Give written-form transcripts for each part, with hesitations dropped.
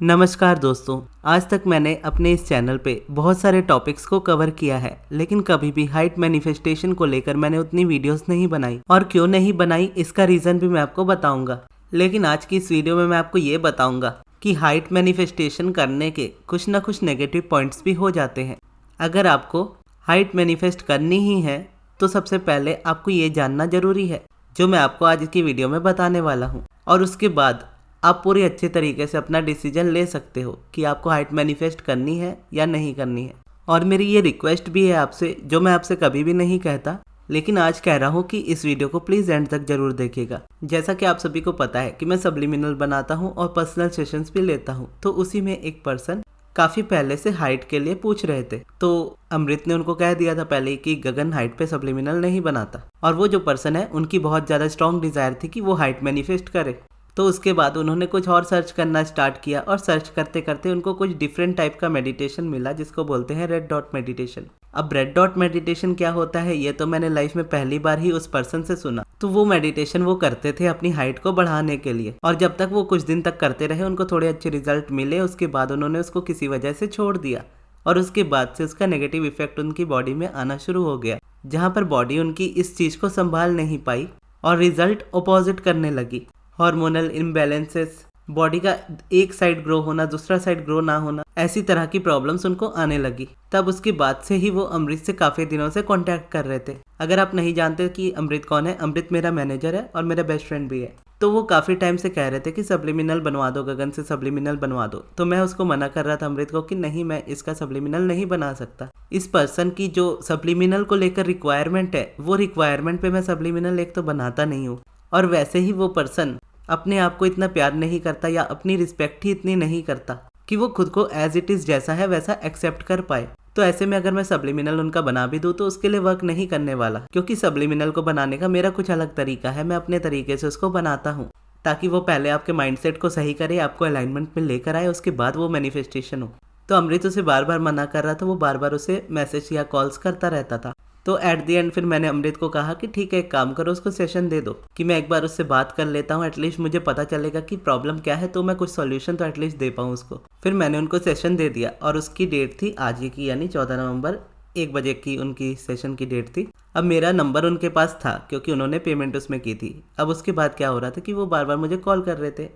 नमस्कार दोस्तों, आज तक मैंने अपने इस चैनल पे बहुत सारे टॉपिक्स को कवर किया है, लेकिन कभी भी हाइट मैनिफेस्टेशन को लेकर मैंने उतनी वीडियोस नहीं बनाई। और क्यों नहीं बनाई इसका रीज़न भी मैं आपको बताऊंगा। लेकिन आज की इस वीडियो में मैं आपको ये बताऊंगा कि हाइट मैनिफेस्टेशन करने के कुछ ना कुछ नेगेटिव पॉइंट्स भी हो जाते हैं। अगर आपको हाइट मैनिफेस्ट करनी ही है तो सबसे पहले आपको ये जानना ज़रूरी है, जो मैं आपको आज की वीडियो में बताने वाला हूँ। और उसके बाद आप पूरी अच्छे तरीके से अपना डिसीजन ले सकते हो कि आपको हाइट मैनिफेस्ट करनी है या नहीं करनी है। और मेरी ये रिक्वेस्ट भी है आपसे, जो मैं आपसे कभी भी नहीं कहता, लेकिन आज कह रहा हूँ कि इस वीडियो को प्लीज़ एंड तक जरूर देखिएगा। जैसा कि आप सभी को पता है कि मैं सब्लिमिनल बनाता हूँ और पर्सनल सेशंस भी लेता हूँ, तो उसी में एक पर्सन काफ़ी पहले से हाइट के लिए पूछ रहे थे। तो अमृत ने उनको कह दिया था पहले ही कि गगन हाइट पे सब्लिमिनल नहीं बनाता। और वो जो पर्सन है उनकी बहुत ज़्यादा स्ट्रॉन्ग डिज़ायर थी कि वो हाइट मैनिफेस्ट करे। तो उसके बाद उन्होंने कुछ और सर्च करना स्टार्ट किया और सर्च करते करते उनको कुछ डिफरेंट टाइप का मेडिटेशन मिला, जिसको बोलते हैं रेड डॉट मेडिटेशन। अब रेड डॉट मेडिटेशन क्या होता है ये तो मैंने लाइफ में पहली बार ही उस पर्सन से सुना। तो वो मेडिटेशन वो करते थे अपनी हाइट को बढ़ाने के लिए, और जब तक वो कुछ दिन तक करते रहे उनको थोड़े अच्छे रिजल्ट मिले। उसके बाद उन्होंने उसको किसी वजह से छोड़ दिया और उसके बाद से उसका नेगेटिव इफेक्ट उनकी बॉडी में आना शुरू हो गया, जहाँ पर बॉडी उनकी इस चीज़ को संभाल नहीं पाई और रिजल्ट अपोजिट करने लगी। हार्मोनल इम्बैलेंसेस, बॉडी का एक साइड ग्रो होना, दूसरा साइड ग्रो ना होना, ऐसी तरह की प्रॉब्लम्स उनको आने लगी। तब उसके बाद से ही वो अमृत से काफ़ी दिनों से कांटेक्ट कर रहे थे। अगर आप नहीं जानते कि अमृत कौन है, अमृत मेरा मैनेजर है और मेरा बेस्ट फ्रेंड भी है। तो वो काफ़ी टाइम से कह रहे थे कि सब्लिमिनल बनवा दो, गगन से सब्लिमिनल बनवा दो। तो मैं उसको मना कर रहा था अमृत को कि नहीं, मैं इसका सब्लिमिनल नहीं बना सकता। इस पर्सन की जो सब्लिमिनल को लेकर रिक्वायरमेंट है, वो रिक्वायरमेंट पे मैं सब्लिमिनल एक तो बनाता नहीं हूँ। और वैसे ही वो पर्सन अपने आप को इतना प्यार नहीं करता या अपनी रिस्पेक्ट ही इतनी नहीं करता कि वो खुद को एज इट इज़ जैसा है वैसा एक्सेप्ट कर पाए। तो ऐसे में अगर मैं सब्लिमिनल उनका बना भी दूँ तो उसके लिए वर्क नहीं करने वाला, क्योंकि सब्लिमिनल को बनाने का मेरा कुछ अलग तरीका है। मैं अपने तरीके से उसको बनाता हूँ ताकि वो पहले आपके माइंडसेट को सही करे, आपको अलाइनमेंट में लेकर आए, उसके बाद वो मैनिफेस्टेशन हो। तो अमृत उसे बार बार मना कर रहा था, वो बार बार उसे मैसेज या कॉल्स करता रहता था। तो एट द एंड फिर मैंने अमृत को कहा कि ठीक है, एक काम करो, उसको सेशन दे दो कि मैं एक बार उससे बात कर लेता हूँ, एटलीस्ट मुझे पता चलेगा कि प्रॉब्लम क्या है, तो मैं कुछ सॉल्यूशन तो एटलीस्ट दे पाऊँ उसको। फिर मैंने उनको सेशन दे दिया और उसकी डेट थी आज ही की, यानी 14 नवंबर 1 बजे की उनकी सेशन की डेट थी। अब मेरा नंबर उनके पास था क्योंकि उन्होंने पेमेंट उसमें की थी। अब उसके बाद क्या हो रहा था कि वो बार बार मुझे कॉल कर रहे थे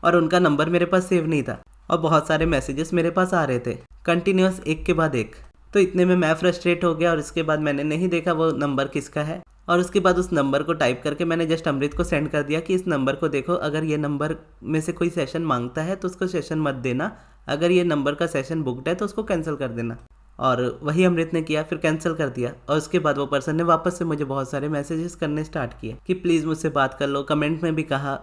और उनका नंबर मेरे पास सेव नहीं था और बहुत सारे मैसेजेस मेरे पास आ रहे थे कंटिन्यूस, एक के बाद एक। तो इतने में मैं फ्रस्ट्रेट हो गया और इसके बाद मैंने नहीं देखा वो नंबर किसका है, और उसके बाद उस नंबर को टाइप करके मैंने जस्ट अमृत को सेंड कर दिया कि इस नंबर को देखो, अगर ये नंबर में से कोई सेशन मांगता है तो उसको सेशन मत देना, अगर ये नंबर का सेशन बुकड है तो उसको कैंसिल कर देना। और वही अमृत ने किया, फिर कैंसिल कर दिया। और उसके बाद वो पर्सन ने वापस से मुझे बहुत सारे मैसेजेस करने स्टार्ट किए कि प्लीज़ मुझसे बात कर लो, कमेंट में भी कहा,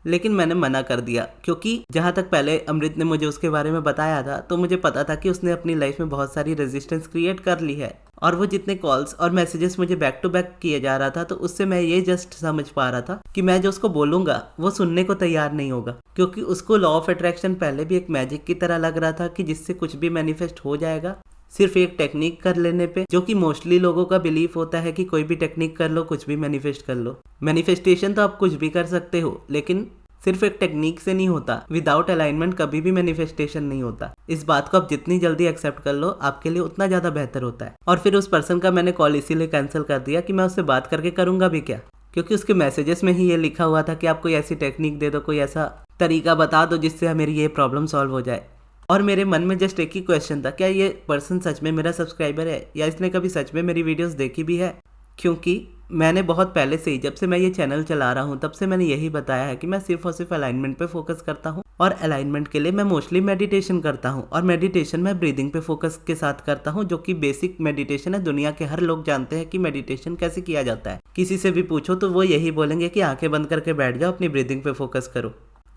लेकिन मैंने मना कर दिया। क्योंकि जहाँ तक पहले अमृत ने मुझे उसके बारे में बताया था तो मुझे पता था कि उसने अपनी लाइफ में बहुत सारी रेजिस्टेंस क्रिएट कर ली है, और वो जितने कॉल्स और मैसेजेस मुझे बैक टू बैक किए जा रहा था, तो उससे मैं ये जस्ट समझ पा रहा था कि मैं जो उसको बोलूँगा वो सुनने को तैयार नहीं होगा, क्योंकि उसको लॉ ऑफ अट्रैक्शन पहले भी एक मैजिक की तरह लग रहा था कि जिससे कुछ भी मैनिफेस्ट हो जाएगा सिर्फ एक टेक्निक कर लेने पे, जो कि मोस्टली लोगों का बिलीफ होता है कि कोई भी टेक्निक कर लो, कुछ भी मैनिफेस्ट कर लो। मैनिफेस्टेशन तो आप कुछ भी कर सकते हो, लेकिन सिर्फ एक टेक्निक से नहीं होता। विदाउट अलाइनमेंट कभी भी मैनिफेस्टेशन नहीं होता। इस बात को आप जितनी जल्दी एक्सेप्ट कर लो आपके लिए उतना ज़्यादा बेहतर होता है। और फिर उस पर्सन का मैंने कॉल इसीलिए कैंसिल कर दिया कि मैं उससे बात करके करूँगा भी क्या, क्योंकि उसके मैसेजेस में ही ये लिखा हुआ था कि आप कोई ऐसी टेक्निक दे दो, कोई ऐसा तरीका बता दो जिससे मेरी ये प्रॉब्लम सॉल्व हो जाए। और मेरे मन में जस्ट एक ही क्वेश्चन था, क्या ये पर्सन सच में मेरा सब्सक्राइबर है या इसने कभी सच में मेरी वीडियोस देखी भी है? क्योंकि मैंने बहुत पहले से ही, जब से मैं ये चैनल चला रहा हूँ, तब से मैंने यही बताया है कि मैं सिर्फ और सिर्फ अलाइनमेंट पे फोकस करता हूँ। और अलाइनमेंट के लिए मैं मोस्टली मेडिटेशन करता हूँ, और मेडिटेशन मैं ब्रीदिंग पे फोकस के साथ करता हूँ, जो कि बेसिक मेडिटेशन है। दुनिया के हर लोग जानते हैं कि मेडिटेशन कैसे किया जाता है। किसी से भी पूछो तो वो यही बोलेंगे कि आंखें बंद करके बैठ जाओ, अपनी ब्रीदिंग पे फोकस करो,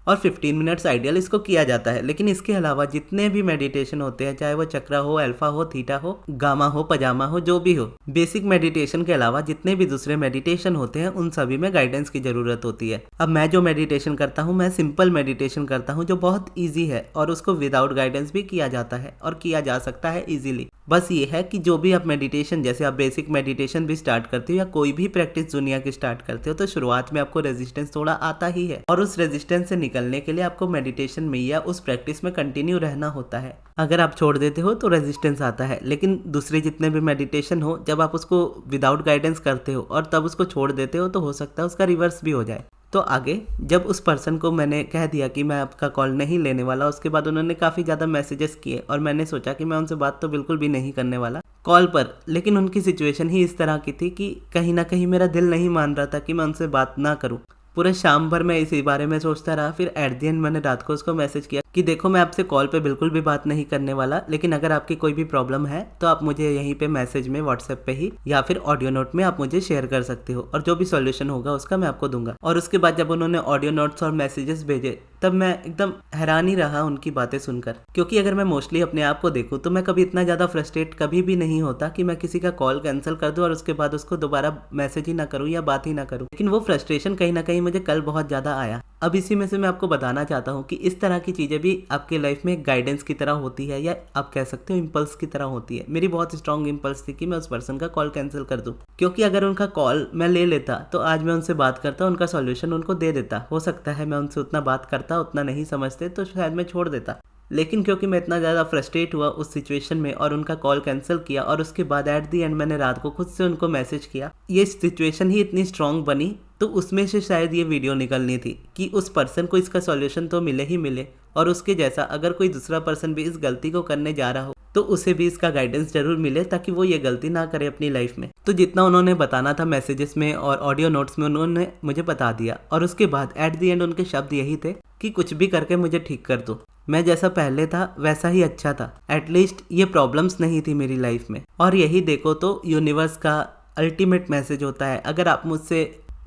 और 15 मिनट्स आइडियल इसको किया जाता है। लेकिन इसके अलावा जितने भी मेडिटेशन होते हैं, चाहे वो चक्रा हो, अल्फा हो, थीटा हो, गामा हो, पजामा हो, जो भी हो, बेसिक मेडिटेशन के अलावा जितने भी दूसरे मेडिटेशन होते हैं उन सभी में गाइडेंस की ज़रूरत होती है। अब मैं जो मेडिटेशन करता हूँ, मैं सिंपल मेडिटेशन करता हूँ जो बहुत ईजी है, और उसको विदाउट गाइडेंस भी किया जाता है और किया जा सकता है ईजिली। बस ये है कि जो भी आप मेडिटेशन, जैसे आप बेसिक मेडिटेशन भी स्टार्ट करते हो या कोई भी प्रैक्टिस दुनिया की स्टार्ट करते हो, तो शुरुआत में आपको रेजिस्टेंस थोड़ा आता ही है, और उस रेजिस्टेंस से निकलने के लिए आपको मेडिटेशन में या उस प्रैक्टिस में कंटिन्यू रहना होता है। अगर आप छोड़ देते हो तो रेजिस्टेंस आता है, लेकिन दूसरे जितने भी मेडिटेशन हो, जब आप उसको विदाउट गाइडेंस करते हो और तब उसको छोड़ देते हो, तो हो सकता है उसका रिवर्स भी हो जाए। तो आगे जब उस पर्सन को मैंने कह दिया कि मैं आपका कॉल नहीं लेने वाला, उसके बाद उन्होंने काफ़ी ज़्यादा मैसेजेस किए और मैंने सोचा कि मैं उनसे बात तो बिल्कुल भी नहीं करने वाला कॉल पर। लेकिन उनकी सिचुएशन ही इस तरह की थी कि कहीं ना कहीं मेरा दिल नहीं मान रहा था कि मैं उनसे बात ना करूं। पूरे शाम भर मैं इसी बारे में सोचता रहा। फिर एट द एंड मैंने रात को उसको मैसेज किया कि देखो, मैं आपसे कॉल पे बिल्कुल भी बात नहीं करने वाला, लेकिन अगर आपकी कोई भी प्रॉब्लम है तो आप मुझे यहीं पे मैसेज में, व्हाट्सएप पे ही या फिर ऑडियो नोट में आप मुझे शेयर कर सकते हो, और जो भी सॉल्यूशन होगा उसका मैं आपको दूंगा। और उसके बाद जब उन्होंने ऑडियो नोट्स और मैसेजेस भेजे, तब मैं एकदम हैरान ही रहा उनकी बातें सुनकर। क्योंकि अगर मैं मोस्टली अपने आप को देखूँ तो मैं कभी इतना ज़्यादा फ्रस्ट्रेट कभी भी नहीं होता कि मैं किसी का कॉल कैंसिल कर दूँ और उसके बाद उसको दोबारा मैसेज ही ना करूँ या बात ही ना करूँ। लेकिन वो फ्रस्ट्रेशन कहीं ना कहीं मुझे कल बहुत ज़्यादा आया। अब इसी में से मैं आपको बताना चाहता हूँ कि इस तरह की चीज़ें भी आपके लाइफ में गाइडेंस की तरह होती है, या आप कह सकते हो इम्पल्स की तरह होती है। मेरी बहुत स्ट्रॉन्ग इम्पल्स थी कि मैं उस पर्सन का कॉल कैंसिल कर दूं, क्योंकि अगर उनका कॉल मैं ले लेता तो आज मैं उनसे बात करता, उनका सॉल्यूशन उनको दे देता। हो सकता है मैं उनसे उतना बात करता, उतना नहीं समझते तो शायद मैं छोड़ देता। लेकिन क्योंकि मैं इतना ज़्यादा फ्रस्ट्रेट हुआ उस सिचुएशन में और उनका कॉल कैंसिल किया, और उसके बाद एट दी एंड मैंने रात को खुद से उनको मैसेज किया, ये सिचुएशन ही इतनी स्ट्रांग बनी, तो उसमें से शायद ये वीडियो निकलनी थी कि उस पर्सन को इसका सॉल्यूशन तो मिले ही मिले, और उसके जैसा अगर कोई दूसरा पर्सन भी इस गलती को करने जा रहा हो तो उसे भी इसका गाइडेंस जरूर मिले, ताकि वो ये गलती ना करे अपनी लाइफ में। तो जितना उन्होंने बताना था मैसेजेस में और ऑडियो नोट्स में, उन्होंने मुझे बता दिया। और उसके बाद एट दी एंड उनके शब्द यही थे कि कुछ भी करके मुझे ठीक कर दो, मैं जैसा पहले था वैसा ही अच्छा था, एटलीस्ट ये प्रॉब्लम्स नहीं थी मेरी लाइफ में। और यही देखो तो यूनिवर्स का अल्टीमेट मैसेज होता है। अगर आप मुझसे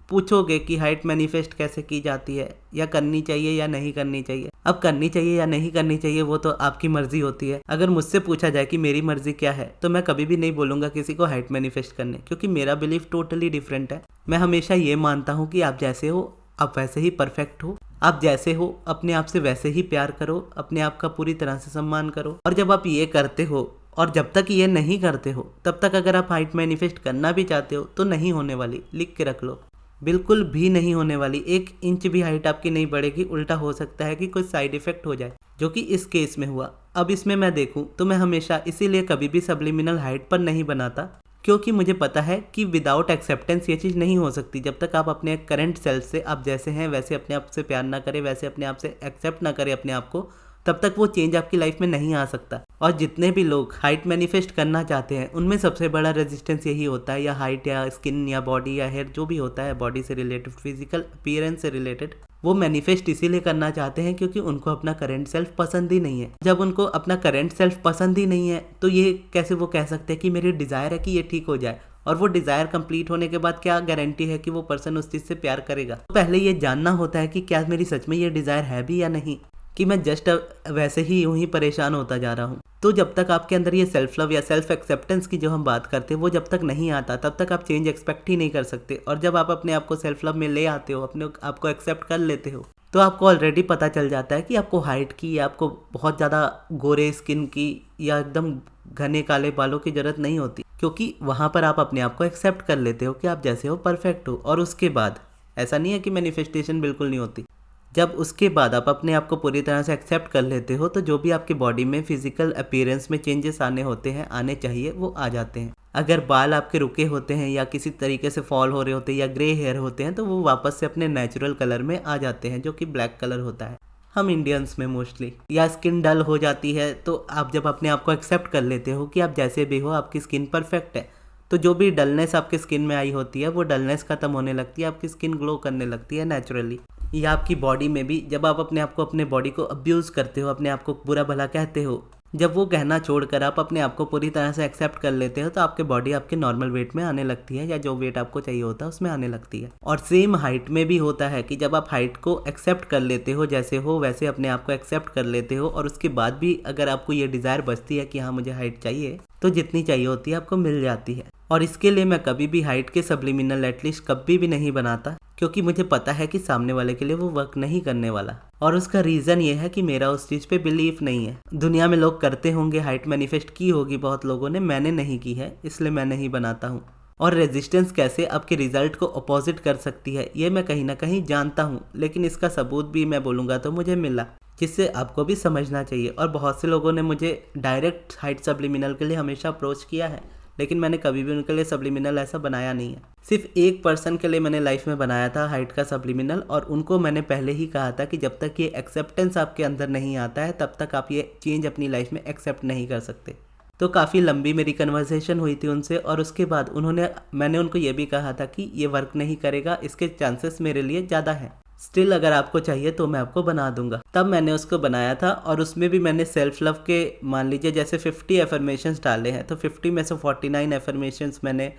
पूछोगे कि हाइट मैनिफेस्ट कैसे की जाती है, या करनी चाहिए या नहीं करनी चाहिए, अब करनी चाहिए या नहीं करनी चाहिए वो तो आपकी मर्जी होती है। अगर मुझसे पूछा जाए कि मेरी मर्जी क्या है, तो मैं कभी भी नहीं बोलूँगा किसी को हाइट मैनिफेस्ट करने, क्योंकि मेरा बिलीफ टोटली डिफरेंट है। मैं हमेशा ये मानता हूँ कि आप जैसे हो आप वैसे ही परफेक्ट हो, आप जैसे हो अपने आप से वैसे ही प्यार करो, अपने आप का पूरी तरह से सम्मान करो। और जब आप ये करते हो, और जब तक ये नहीं करते हो, तब तक अगर आप हाइट मैनिफेस्ट करना भी चाहते हो तो नहीं होने वाली, लिख के रख लो, बिल्कुल भी नहीं होने वाली। 1 इंच भी हाइट आपकी नहीं बढ़ेगी, उल्टा हो सकता है कि कोई साइड इफेक्ट हो जाए, जो कि इस केस में हुआ। अब इसमें मैं देखूं तो मैं हमेशा इसीलिए कभी भी सब्लिमिनल हाइट पर नहीं बनाता, क्योंकि मुझे पता है कि विदाउट एक्सेप्टेंस ये चीज़ नहीं हो सकती। जब तक आप अपने करंट सेल्फ से, आप जैसे हैं वैसे अपने आप से प्यार ना करें, वैसे अपने आप से एक्सेप्ट ना करें अपने आप को, तब तक वो चेंज आपकी लाइफ में नहीं आ सकता। और जितने भी लोग हाइट मैनिफेस्ट करना चाहते हैं, उनमें सबसे बड़ा रेजिस्टेंस यही होता है, या हाइट या स्किन या बॉडी या हेयर, जो भी होता है बॉडी से रिलेटेड, फिजिकल अपीयरेंस से रिलेटेड, वो मैनिफेस्ट इसीलिए करना चाहते हैं क्योंकि उनको अपना करंट सेल्फ पसंद ही नहीं है। जब उनको अपना करंट सेल्फ पसंद ही नहीं है, तो ये कैसे वो कह सकते हैं कि मेरी डिज़ायर है कि ये ठीक हो जाए, और वो डिज़ायर कंप्लीट होने के बाद क्या गारंटी है कि वो पर्सन उस चीज़ से प्यार करेगा। तो पहले ये जानना होता है कि क्या मेरी सच में ये डिज़ायर है भी या नहीं, कि मैं जस्ट वैसे ही यूं ही परेशान होता जा रहा हूँ। तो जब तक आपके अंदर ये सेल्फ लव या सेल्फ एक्सेप्टेंस की जो हम बात करते हैं वो जब तक नहीं आता, तब तक आप चेंज एक्सपेक्ट ही नहीं कर सकते। और जब आप अपने आप को सेल्फ लव में ले आते हो, अपने आप को एक्सेप्ट कर लेते हो, तो आपको ऑलरेडी पता चल जाता है कि आपको हाइट की, या आपको बहुत ज़्यादा गोरे स्किन की या एकदम घने काले बालों की ज़रूरत नहीं होती, क्योंकि वहाँ पर आप अपने आप को एक्सेप्ट कर लेते हो कि आप जैसे हो परफेक्ट हो। और उसके बाद ऐसा नहीं है कि मैनिफेस्टेशन बिल्कुल नहीं होती, जब उसके बाद आप अपने आप को पूरी तरह से एक्सेप्ट कर लेते हो, तो जो भी आपकी बॉडी में फिजिकल अपीयरेंस में चेंजेस आने होते हैं, आने चाहिए, वो आ जाते हैं। अगर बाल आपके रुके होते हैं या किसी तरीके से फॉल हो रहे होते हैं या ग्रे हेयर होते हैं, तो वो वापस से अपने नेचुरल कलर में आ जाते हैं, जो कि ब्लैक कलर होता है हम इंडियंस में मोस्टली। या स्किन डल हो जाती है, तो आप जब अपने आप को एक्सेप्ट कर लेते हो कि आप जैसे भी हो, आपकी स्किन परफेक्ट है, तो जो भी डलनेस आपकी स्किन में आई होती है वो डलनेस खत्म होने लगती है, आपकी स्किन ग्लो करने लगती है नेचुरली। या आपकी बॉडी में भी जब आप अपने आप को, अपने बॉडी को अब्यूज़ करते हो, अपने आप को बुरा भला कहते हो, जब वो कहना छोड़कर आप अपने आप को पूरी तरह से एक्सेप्ट कर लेते हो, तो आपकी बॉडी आपके नॉर्मल वेट में आने लगती है, या जो वेट आपको चाहिए होता है उसमें आने लगती है। और सेम हाइट में भी होता है कि जब आप हाइट को एक्सेप्ट कर लेते हो, जैसे हो वैसे अपने आप को एक्सेप्ट कर लेते हो, और उसके बाद भी अगर आपको ये डिज़ायर बचती है कि हाँ मुझे हाइट चाहिए, तो जितनी चाहिए होती है आपको मिल जाती है। और इसके लिए मैं कभी भी हाइट के सब्लिमिनल एटलीस्ट कभी भी नहीं बनाता, क्योंकि मुझे पता है कि सामने वाले के लिए वो वर्क नहीं करने वाला। और उसका रीज़न ये है कि मेरा उस चीज़ पे बिलीफ नहीं है। दुनिया में लोग करते होंगे, हाइट मैनिफेस्ट की होगी बहुत लोगों ने, मैंने नहीं की है, इसलिए मैं नहीं बनाता हूँ। और रेजिस्टेंस कैसे आपके रिजल्ट को अपोजिट कर सकती है ये मैं कहीं ना कहीं जानता हूँ, लेकिन इसका सबूत भी मैं बोलूँगा तो मुझे मिला, जिससे आपको भी समझना चाहिए। और बहुत से लोगों ने मुझे डायरेक्ट हाइट सब्लिमिनल के लिए हमेशा अप्रोच किया है, लेकिन मैंने कभी भी उनके लिए सब्लिमिनल ऐसा बनाया नहीं है। सिर्फ एक पर्सन के लिए मैंने लाइफ में बनाया था हाइट का सब्लिमिनल, और उनको मैंने पहले ही कहा था कि जब तक ये एक्सेप्टेंस आपके अंदर नहीं आता है तब तक आप ये चेंज अपनी लाइफ में एक्सेप्ट नहीं कर सकते। तो काफ़ी लंबी मेरी कन्वर्सेशन हुई थी उनसे, और उसके बाद मैंने उनको ये भी कहा था कि ये वर्क नहीं करेगा, इसके चांसेस मेरे लिए ज़्यादा हैं। स्टिल अगर आपको चाहिए तो मैं आपको बना दूंगा। तब मैंने उसको बनाया था, और उसमें भी मैंने सेल्फ लव के मान लीजिए जैसे 50 एफर्मेशंस डाले हैं, तो 50 में से 49 एफर्मेशंस मैंने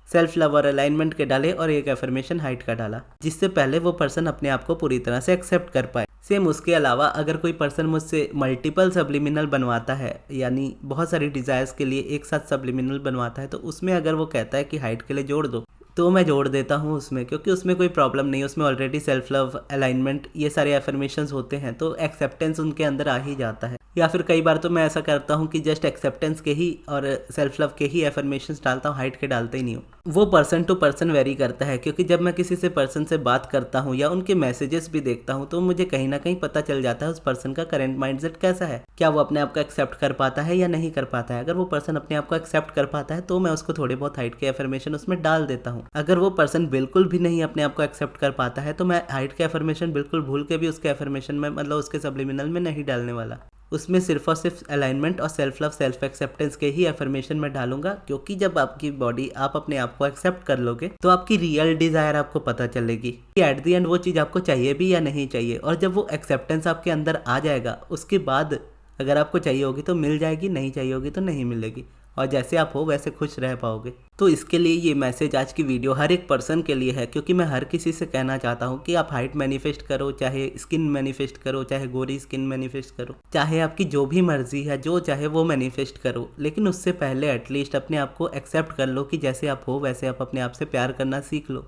सेल्फ लव और अलाइनमेंट के डाले, और एक एफर्मेशन हाइट का डाला, जिससे पहले वो पर्सन अपने आप को पूरी तरह से एक्सेप्ट कर पाए। सेम उसके अलावा अगर कोई पर्सन मुझसे मल्टीपल सब्लिमिनल बनवाता है, यानी बहुत सारी डिज़ायर्स के लिए एक साथ सब्लिमिनल बनवाता है, तो उसमें अगर वो कहता है कि हाइट के लिए जोड़ दो, तो मैं जोड़ देता हूँ उसमें, क्योंकि उसमें कोई प्रॉब्लम नहीं है। उसमें ऑलरेडी सेल्फ लव, अलाइनमेंट, ये सारे एफर्मेशंस होते हैं, तो एक्सेप्टेंस उनके अंदर आ ही जाता है। या फिर कई बार तो मैं ऐसा करता हूँ कि जस्ट एक्सेप्टेंस के ही और सेल्फ लव के ही एफर्मेशंस डालता हूँ, हाइट के डालते ही नहीं हूँ। वो पर्सन टू पर्सन वेरी करता है, क्योंकि जब मैं किसी से पर्सन से बात करता हूँ या उनके मैसेजेस भी देखता हूँ, तो मुझे कहीं ना कहीं पता चल जाता है उस पर्सन का करंट माइंडसेट कैसा है, क्या वो अपने आप को एक्सेप्ट कर पाता है या नहीं कर पाता है। अगर वो पर्सन अपने आप को एक्सेप्ट कर पाता है तो मैं उसको थोड़े बहुत हाइट के एफर्मेशन उसमें डाल देता हूँ। अगर वो पर्सन बिल्कुल भी नहीं अपने आप को एक्सेप्ट कर पाता है, तो मैं हाइट के एफर्मेशन बिल्कुल भूल के भी उसके एफर्मेशन में, मतलब उसके सब्लिमिनल में नहीं डालने वाला। उसमें सिर्फ और सिर्फ अलाइनमेंट और सेल्फ लव, सेल्फ एक्सेप्टेंस के ही एफर्मेशन में डालूंगा, क्योंकि जब आपकी बॉडी, आप अपने आप को एक्सेप्ट कर लोगे, तो आपकी रियल डिजायर आपको पता चलेगी कि एट द एंड वो चीज़ आपको चाहिए भी या नहीं चाहिए। और जब वो एक्सेप्टेंस आपके अंदर आ जाएगा, उसके बाद अगर आपको चाहिए होगी तो मिल जाएगी, नहीं चाहिए होगी तो नहीं मिलेगी, और जैसे आप हो वैसे खुश रह पाओगे। तो इसके लिए ये मैसेज, आज की वीडियो हर एक पर्सन के लिए है, क्योंकि मैं हर किसी से कहना चाहता हूँ कि आप हाइट मैनिफेस्ट करो, चाहे स्किन मैनिफेस्ट करो, चाहे गोरी स्किन मैनिफेस्ट करो, चाहे आपकी जो भी मर्जी है, जो चाहे वो मैनिफेस्ट करो, लेकिन उससे पहले एटलीस्ट अपने आप को एक्सेप्ट कर लो कि जैसे आप हो वैसे आप अपने आप से प्यार करना सीख लो,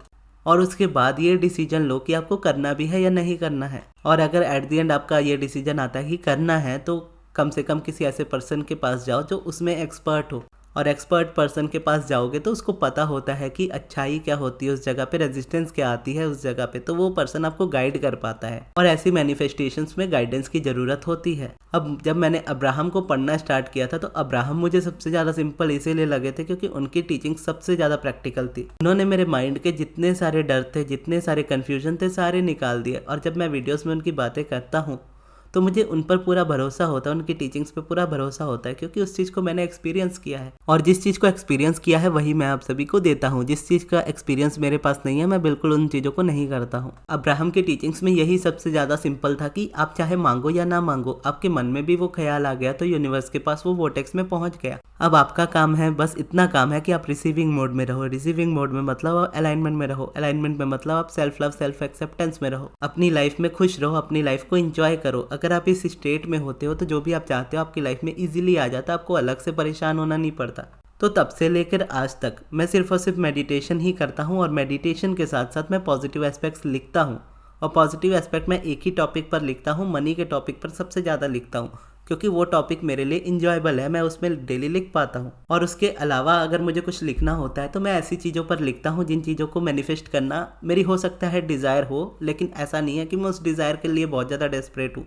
और उसके बाद ये डिसीजन लो कि आपको करना भी है या नहीं करना है। और अगर एट द एंड आपका ये डिसीजन आता है कि करना है, तो कम से कम किसी ऐसे पर्सन के पास जाओ जो उसमें एक्सपर्ट हो, और एक्सपर्ट पर्सन के पास जाओगे तो उसको पता होता है कि अच्छाई क्या होती है उस जगह पे, रेजिस्टेंस क्या आती है उस जगह पे, तो वो पर्सन आपको गाइड कर पाता है। और ऐसी मैनिफेस्टेशंस में गाइडेंस की ज़रूरत होती है। अब जब मैंने अब्राहम को पढ़ना स्टार्ट किया था, तो अब्राहम मुझे सबसे ज़्यादा सिंपल इसीलिए लगे थे क्योंकि उनकी टीचिंग सबसे ज़्यादा प्रैक्टिकल थी। उन्होंने मेरे माइंड के जितने सारे डर थे, जितने सारे कन्फ्यूजन थे, सारे निकाल दिए। और जब मैं वीडियोज़ में उनकी बातें करता हूँ तो मुझे उन पर पूरा भरोसा होता है, उनकी टीचिंग्स पे पूरा भरोसा होता है, क्योंकि उस चीज़ को मैंने एक्सपीरियंस किया है। और जिस चीज़ को एक्सपीरियंस किया है वही मैं आप सभी को देता हूँ। जिस चीज़ का एक्सपीरियंस मेरे पास नहीं है, मैं बिल्कुल उन चीज़ों को नहीं करता हूँ। अब्राहम की टीचिंग्स में यही सबसे ज़्यादा सिंपल था कि आप चाहे मांगो या ना मांगो, आपके मन में भी वो ख्याल आ गया तो यूनिवर्स के पास वो वोटेक्स में पहुँच गया। अब आपका काम है, बस इतना काम है कि आप रिसीविंग मोड में रहो। रिसीविंग मोड में मतलब आप अलाइनमेंट में रहो। अलाइनमेंट में मतलब आप सेल्फ लव, सेल्फ एक्सेप्टेंस में रहो। अपनी लाइफ में खुश रहो, अपनी लाइफ को एंजॉय करो। अगर आप इस स्टेट में होते हो तो जो भी आप चाहते हो आपकी लाइफ में इजीली आ जाता, आपको अलग से परेशान होना नहीं पड़ता। तो तब से लेकर आज तक मैं सिर्फ और सिर्फ मेडिटेशन ही करता हूँ, और मेडिटेशन के साथ साथ मैं पॉजिटिव एस्पेक्ट्स लिखता हूँ। और पॉजिटिव एस्पेक्ट मैं एक ही टॉपिक पर लिखता हूँ, मनी के टॉपिक पर सबसे ज़्यादा लिखता हूँ, क्योंकि वो टॉपिक मेरे लिए इंजॉयबल है, मैं उसमें डेली लिख पाता हूँ। और उसके अलावा अगर मुझे कुछ लिखना होता है तो मैं ऐसी चीज़ों पर लिखता हूँ जिन चीज़ों को मैनिफेस्ट करना मेरी हो सकता है डिज़ायर हो, लेकिन ऐसा नहीं है कि मैं उस डिज़ायर के लिए बहुत ज़्यादा डेस्परेट हूँ।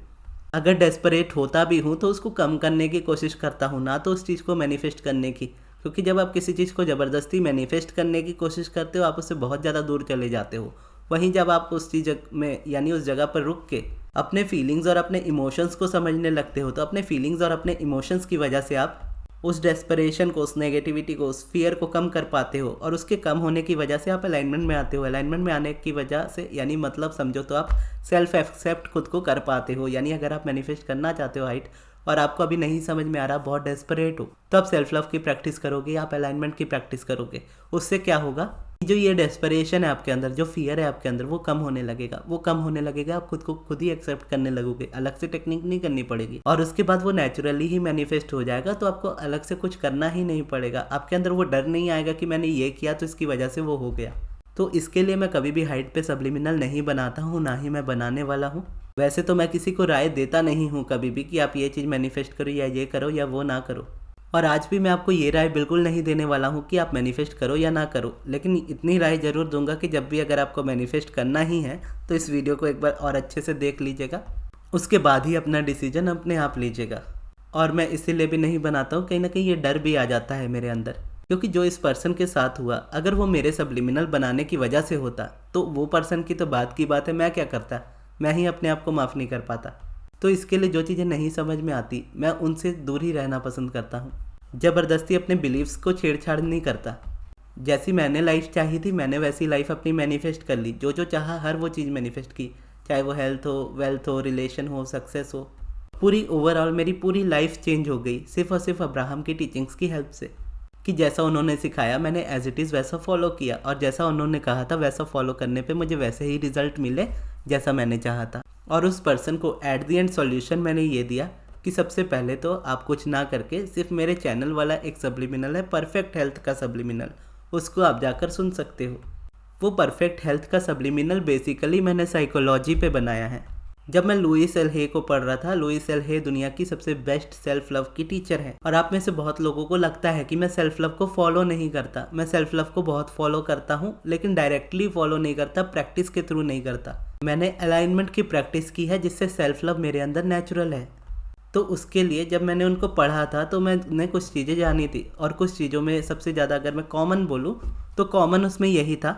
अगर डेस्परेट होता भी हूँ तो उसको कम करने की कोशिश करता हूँ, ना तो उस चीज़ को मैनिफेस्ट करने की। क्योंकि जब आप किसी चीज़ को ज़बरदस्ती मैनिफेस्ट करने की कोशिश करते हो, आप उससे बहुत ज़्यादा दूर चले जाते हो। वहीं जब आप उस चीज़ में, यानी उस जगह पर रुक के अपने फीलिंग्स और अपने इमोशंस को समझने लगते हो, तो अपने फीलिंग्स और अपने इमोशंस की वजह से आप उस डेस्परेशन को, उस नेगेटिविटी को, उस फियर को कम कर पाते हो, और उसके कम होने की वजह से आप अलाइनमेंट में आते हो। अलाइनमेंट में आने की वजह से, यानी मतलब समझो तो आप सेल्फ एक्सेप्ट खुद को कर पाते हो। यानी अगर आप मैनिफेस्ट करना चाहते हो हाइट, और आपको अभी नहीं समझ में आ रहा, बहुत डेस्परेट हो, तो आप सेल्फ लव की प्रैक्टिस करोगे, आप अलाइनमेंट की प्रैक्टिस करोगे। उससे क्या होगा, जो ये डेस्परेशन है आपके अंदर, जो फियर है आपके अंदर, वो कम होने लगेगा। वो कम होने लगेगा, आप खुद को खुद ही एक्सेप्ट करने लगोगे, अलग से टेक्निक नहीं करनी पड़ेगी। और उसके बाद वो नेचुरली ही मैनिफेस्ट हो जाएगा, तो आपको अलग से कुछ करना ही नहीं पड़ेगा। आपके अंदर वो डर नहीं आएगा कि मैंने ये किया तो इसकी वजह से वो हो गया। तो इसके लिए मैं कभी भी हाइट पे सब्लिमिनल नहीं बनाता हूँ, ना ही मैं बनाने वाला हूँ। वैसे तो मैं किसी को राय देता नहीं हूँ कभी भी कि आप ये चीज़ मैनिफेस्ट करो या ये करो या वो ना करो। और आज भी मैं आपको ये राय बिल्कुल नहीं देने वाला हूँ कि आप मैनिफेस्ट करो या ना करो, लेकिन इतनी राय ज़रूर दूंगा कि जब भी अगर आपको मैनिफेस्ट करना ही है तो इस वीडियो को एक बार और अच्छे से देख लीजिएगा, उसके बाद ही अपना डिसीजन अपने आप लीजिएगा। और मैं इसीलिए भी नहीं बनाता हूँ, कहीं ना कहीं ये डर भी आ जाता है मेरे अंदर, क्योंकि जो इस पर्सन के साथ हुआ अगर वो मेरे सब्लिमिनल बनाने की वजह से होता तो वो पर्सन की तो बात की बात है, मैं क्या करता, मैं ही अपने आप को माफ़ नहीं कर पाता। तो इसके लिए जो चीज़ें नहीं समझ में आती मैं उनसे दूर ही रहना पसंद करता हूँ। ज़बरदस्ती अपने बिलीव्स को छेड़छाड़ नहीं करता। जैसी मैंने लाइफ चाही थी मैंने वैसी लाइफ अपनी मैनिफेस्ट कर ली, जो जो चाहा हर वो चीज़ मैनिफेस्ट की, चाहे वो हेल्थ हो, वेल्थ हो, रिलेशन हो, सक्सेस हो। पूरी ओवरऑल मेरी पूरी लाइफ चेंज हो गई सिर्फ और सिर्फ अब्राहम की टीचिंग्स की हेल्प से, कि जैसा उन्होंने सिखाया मैंने एज इट इज़ वैसा फॉलो किया, और जैसा उन्होंने कहा था वैसा फॉलो करने पे मुझे वैसे ही रिजल्ट मिले जैसा मैंने चाहा था। और उस पर्सन को एट द एंड सॉल्यूशन मैंने ये दिया कि सबसे पहले तो आप कुछ ना करके सिर्फ मेरे चैनल वाला एक सब्लिमिनल है परफेक्ट हेल्थ का सब्लिमिनल, उसको आप जाकर सुन सकते हो। वो परफेक्ट हेल्थ का सब्लिमिनल बेसिकली मैंने साइकोलॉजी पे बनाया है। जब मैं लुइस एल हे को पढ़ रहा था, लुइस एल हे दुनिया की सबसे बेस्ट सेल्फ लव की टीचर है, और आप में से बहुत लोगों को लगता है कि मैं सेल्फ लव को फॉलो नहीं करता। मैं सेल्फ लव को बहुत फॉलो करता हूँ, लेकिन डायरेक्टली फॉलो नहीं करता, प्रैक्टिस के थ्रू नहीं करता। मैंने अलाइनमेंट की प्रैक्टिस की है जिससे सेल्फ लव मेरे अंदर नेचुरल है। तो उसके लिए जब मैंने उनको पढ़ा था तो मैंने कुछ चीज़ें जानी थी, और कुछ चीज़ों में सबसे ज़्यादा अगर मैं कॉमन बोलूँ तो कॉमन उसमें यही था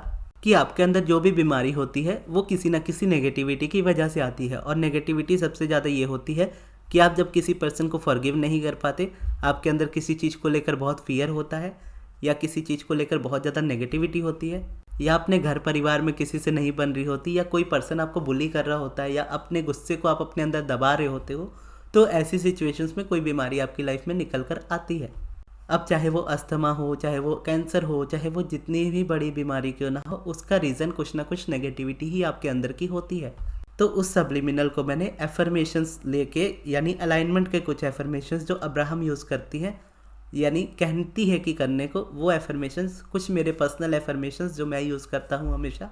कि आपके अंदर जो भी बीमारी होती है वो किसी न किसी नेगेटिविटी की वजह से आती है। और नेगेटिविटी सबसे ज़्यादा ये होती है कि आप जब किसी पर्सन को फॉरगिव नहीं कर पाते, आपके अंदर किसी चीज़ को लेकर बहुत फियर होता है, या किसी चीज़ को लेकर बहुत ज़्यादा नेगेटिविटी होती है, या अपने घर परिवार में किसी से नहीं बन रही होती, या कोई पर्सन आपको बुली कर रहा होता है, या अपने गुस्से को आप अपने अंदर दबा रहे होते हो, तो ऐसी सिचुएशंस में कोई बीमारी आपकी लाइफ में निकल कर आती है। अब चाहे वो अस्थमा हो, चाहे वो कैंसर हो, चाहे वो जितनी भी बड़ी बीमारी क्यों ना हो, उसका रीज़न कुछ ना कुछ नेगेटिविटी ही आपके अंदर की होती है। तो उस सब्लिमिनल को मैंने एफर्मेशंस लेके, यानी अलाइनमेंट के कुछ एफर्मेशंस जो अब्राहम यूज़ करती हैं, यानी कहती है कि करने को, वो एफर्मेशंस, कुछ मेरे पर्सनल एफर्मेशंस जो मैं यूज़ करता हूँ हमेशा,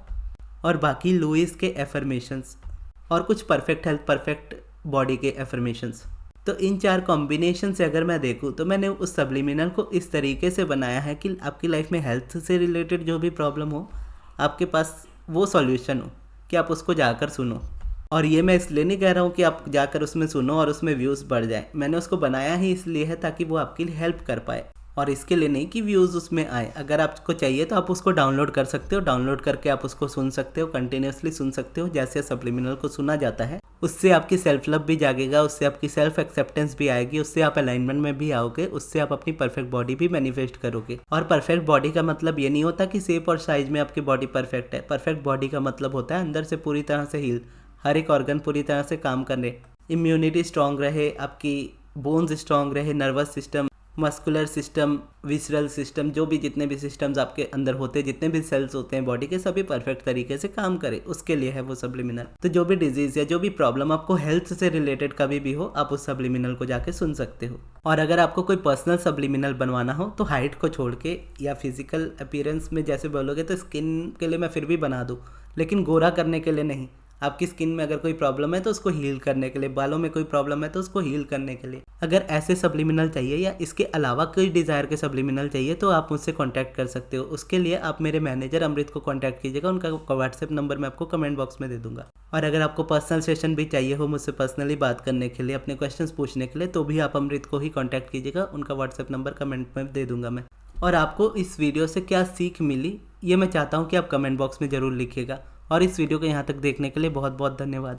और बाकी लुइस के एफर्मेशंस, और कुछ परफेक्ट हेल्थ परफेक्ट बॉडी के एफर्मेशंस। तो इन 4 कॉम्बिनेशन से अगर मैं देखूँ तो मैंने उस सब्लिमिनल को इस तरीके से बनाया है कि आपकी लाइफ में हेल्थ से रिलेटेड जो भी प्रॉब्लम हो, आपके पास वो सॉल्यूशन हो कि आप उसको जाकर सुनो। और ये मैं इसलिए नहीं कह रहा हूँ कि आप जाकर उसमें सुनो और उसमें व्यूज़ बढ़ जाए, मैंने उसको बनाया ही इसलिए है ताकि वो आपकी हेल्प कर पाए, और इसके लिए नहीं कि व्यूज़ उसमें आए। अगर आपको चाहिए तो आप उसको डाउनलोड कर सकते हो, डाउनलोड करके आप उसको सुन सकते हो, कंटिन्यूसली सुन सकते हो, जैसे सब्लिमिनल को सुना जाता है। उससे आपकी सेल्फ लव भी जागेगा, उससे आपकी सेल्फ एक्सेप्टेंस भी आएगी, उससे आप अलाइनमेंट में भी आओगे, उससे आप अपनी परफेक्ट बॉडी भी मैनिफेस्ट करोगे। और परफेक्ट बॉडी का मतलब ये नहीं होता कि शेप और साइज में आपकी बॉडी परफेक्ट है। परफेक्ट बॉडी का मतलब होता है अंदर से पूरी तरह से हील, हर एक ऑर्गन पूरी तरह से काम करने, इम्यूनिटी स्ट्रांग रहे, आपकी बोन्स स्ट्रांग रहे, nervous system, muscular system, visceral system, जो भी जितने भी सिस्टम्स आपके अंदर होते हैं, जितने भी सेल्स होते हैं बॉडी के, सभी परफेक्ट तरीके से काम करे, उसके लिए है वो सब्लिमिनल। तो जो भी डिजीज़ या जो भी प्रॉब्लम आपको हेल्थ से रिलेटेड कभी भी हो, आप उस सब्लिमिनल को जाके सुन सकते हो। और अगर आपको कोई पर्सनल सब्लिमिनल बनवाना हो तो हाइट को छोड़ के या फिजिकल अपीयरेंस में जैसे बोलोगे तो स्किन के लिए मैं फिर भी बना दूँ, लेकिन गोरा करने के लिए नहीं। आपकी स्किन में अगर कोई प्रॉब्लम है तो उसको हील करने के लिए, बालों में कोई प्रॉब्लम है तो उसको हील करने के लिए। अगर ऐसे सब्लिमिनल चाहिए या इसके अलावा कोई डिज़ायर के सब्लिमिनल चाहिए तो आप मुझसे कांटेक्ट कर सकते हो। उसके लिए आप मेरे मैनेजर अमृत को कांटेक्ट कीजिएगा, उनका व्हाट्सएप नंबर मैं आपको कमेंट बॉक्स में दे दूंगा। और अगर आपको पर्सनल सेशन भी चाहिए हो मुझसे पर्सनली बात करने के लिए, अपने क्वेश्चंस पूछने के लिए, तो भी आप अमृत को ही कॉन्टैक्ट कीजिएगा, उनका व्हाट्सएप नंबर कमेंट में दे दूंगा मैं। और आपको इस वीडियो से क्या सीख मिली ये मैं चाहता हूँ कि आप कमेंट बॉक्स में ज़रूर लिखिएगा। और इस वीडियो को यहाँ तक देखने के लिए बहुत बहुत धन्यवाद।